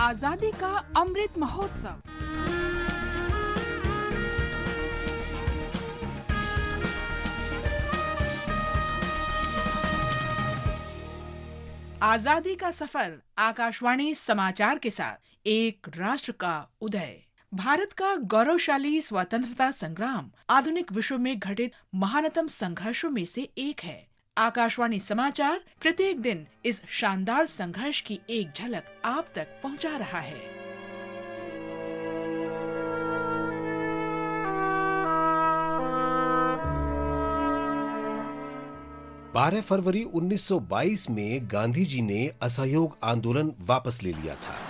आजादी का अमृत महोत्सव। आजादी का सफर आकाशवाणी समाचार के साथ एक राष्ट्र का उदय। भारत का गौरवशाली स्वतंत्रता संग्राम आधुनिक विश्व में घटित महानतम संघर्षों में से एक है। आकाशवाणी समाचार प्रत्येक दिन इस शानदार संघर्ष की एक झलक आप तक पहुंचा रहा है। 12 फरवरी 1922 में गांधी जी ने असहयोग आंदोलन वापस ले लिया था।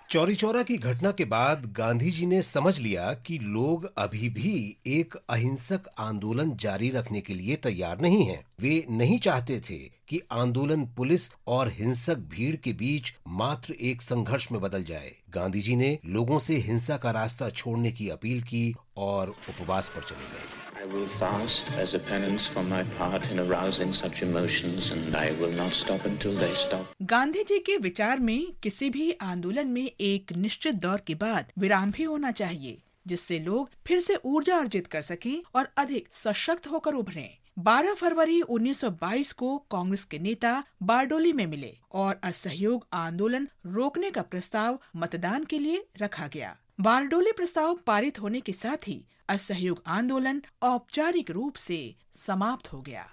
चौरी चौरा की घटना के बाद गांधी जी ने समझ लिया कि लोग अभी भी एक अहिंसक आंदोलन जारी रखने के लिए तैयार नहीं हैं। वे नहीं चाहते थे कि आंदोलन पुलिस और हिंसक भीड़ के बीच मात्र एक संघर्ष में बदल जाए। गांधी जी ने लोगों से हिंसा का रास्ता छोड़ने की अपील की और उपवास पर चले गए। I will fast as a penance for my part in arousing such emotions, and I will not stop until they stop. Gandhi ji के विचार में किसी भी आंदोलन में एक निश्चित दौर के बाद विराम भी होना चाहिए, जिससे लोग फिर से ऊर्जा अर्जित कर सकें और अधिक सशक्त होकर उभरें। 12 फरवरी 1922 को कांग्रेस के नेता बारडोली में मिले और असहयोग आंदोलन रोकने का प्रस्ताव मतदान के लिए रखा गया। बारडोली प्रस्ताव पारित होने के साथ ही असहयोग आंदोलन औपचारिक रूप से समाप्त हो गया।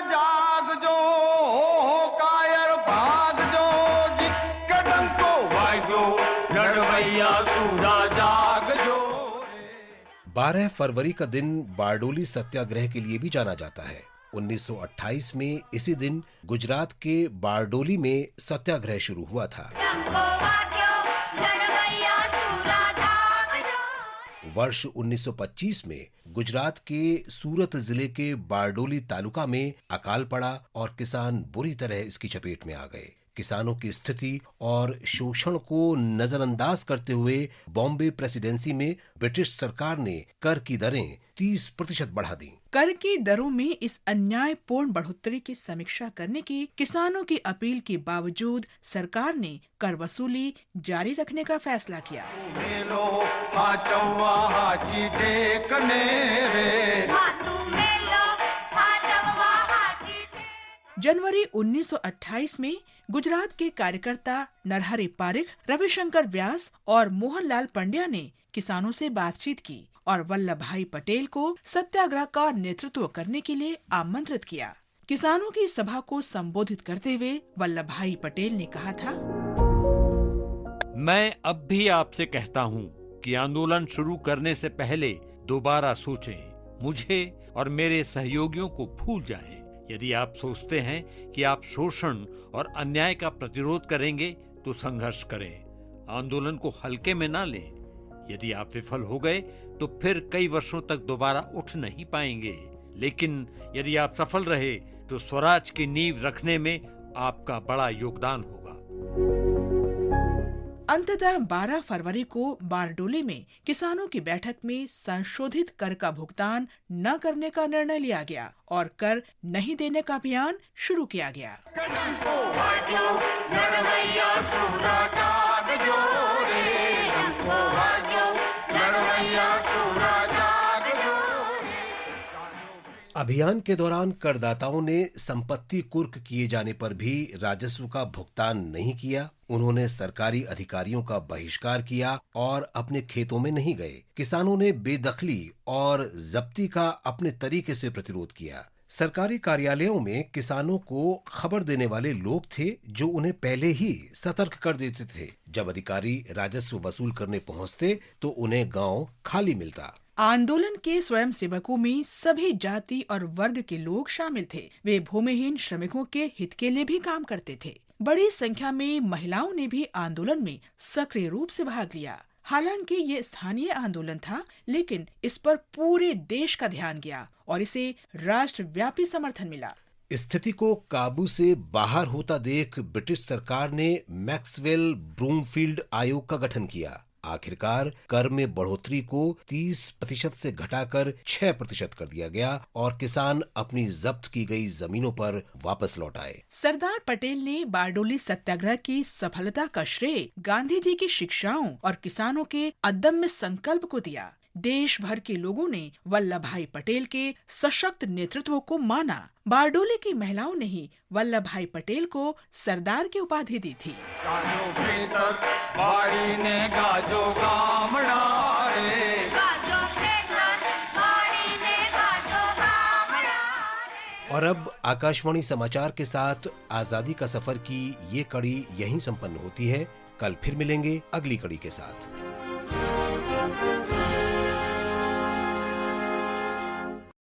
जाग जो हो कायर भाग जो जिसके डंक को वाजो लड़वैया सूरा जाग जो। 12 फरवरी का दिन बारडोली सत्याग्रह के लिए भी जाना जाता है। 1928 में इसी दिन गुजरात के बारडोली में सत्याग्रह शुरू हुआ था। वर्ष 1925 में गुजरात के सूरत जिले के बारडोली तालुका में अकाल पड़ा और किसान बुरी तरह इसकी चपेट में आ गए। किसानों की स्थिति और शोषण को नजरअंदाज करते हुए बॉम्बे प्रेसिडेंसी में ब्रिटिश सरकार ने कर की दरें 30% बढ़ा दी। कर की दरों में इस अन्यायपूर्ण बढ़ोतरी की समीक्षा करने की किसानों की अपील के बावजूद सरकार ने कर वसूली जारी रखने का फैसला किया। जनवरी 1928 में गुजरात के कार्यकर्ता नरहरि पारिख, रविशंकर व्यास और मोहनलाल पंड्या ने किसानों से बातचीत की और वल्लभ भाई पटेल को सत्याग्रह का नेतृत्व करने के लिए आमंत्रित किया। किसानों की सभा को संबोधित करते हुए वल्लभ भाई पटेल ने कहा था, मैं अब भी आपसे कहता हूँ कि आंदोलन शुरू करने से पहले दोबारा सोचें। मुझे और मेरे सहयोगियों को भूल जाएं। यदि आप सोचते हैं कि आप शोषण और अन्याय का प्रतिरोध करेंगे तो संघर्ष करें। आंदोलन को हल्के में ना लें। यदि आप विफल हो गए तो फिर कई वर्षों तक दोबारा उठ नहीं पाएंगे। लेकिन यदि आप सफल रहे तो स्वराज की नींव रखने में आपका बड़ा योगदान होगा। अंततः 12 फरवरी को बारडोली में किसानों की बैठक में संशोधित कर का भुगतान न करने का निर्णय लिया गया और कर नहीं देने का अभियान शुरू किया गया। अभियान के दौरान करदाताओं ने संपत्ति कुर्क किए जाने पर भी राजस्व का भुगतान नहीं किया। उन्होंने सरकारी अधिकारियों का बहिष्कार किया और अपने खेतों में नहीं गए। किसानों ने बेदखली और जब्ती का अपने तरीके से प्रतिरोध किया। सरकारी कार्यालयों में किसानों को खबर देने वाले लोग थे जो उन्हें पहले ही सतर्क कर देते थे। जब अधिकारी राजस्व वसूल करने पहुंचते तो उन्हें गांव खाली मिलता। आंदोलन के स्वयं सेवकों में सभी जाति और वर्ग के लोग शामिल थे। वे भूमिहीन श्रमिकों के हित के लिए भी काम करते थे। बड़ी संख्या में महिलाओं ने भी आंदोलन में सक्रिय रूप से भाग लिया। हालांकि ये स्थानीय आंदोलन था, लेकिन इस पर पूरे देश का ध्यान गया और इसे राष्ट्रव्यापी समर्थन मिला। स्थिति को काबू से बाहर होता देख ब्रिटिश सरकार ने मैक्सवेल ब्रूमफील्ड आयोग का गठन किया। आखिरकार कर में बढ़ोतरी को 30% से घटाकर 6% कर दिया गया और किसान अपनी जब्त की गई जमीनों पर वापस लौट आए। सरदार पटेल ने बारडोली सत्याग्रह की सफलता का श्रेय गांधी जी की शिक्षाओं और किसानों के अदम्य संकल्प को दिया। देश भर के लोगों ने वल्लभ भाई पटेल के सशक्त नेतृत्व को माना। बारडोली की महिलाओं ने ही वल्लभ भाई पटेल को सरदार की उपाधि दी थी। और अब आकाशवाणी समाचार के साथ आजादी का सफर की ये कड़ी यहीं संपन्न होती है। कल फिर मिलेंगे अगली कड़ी के साथ।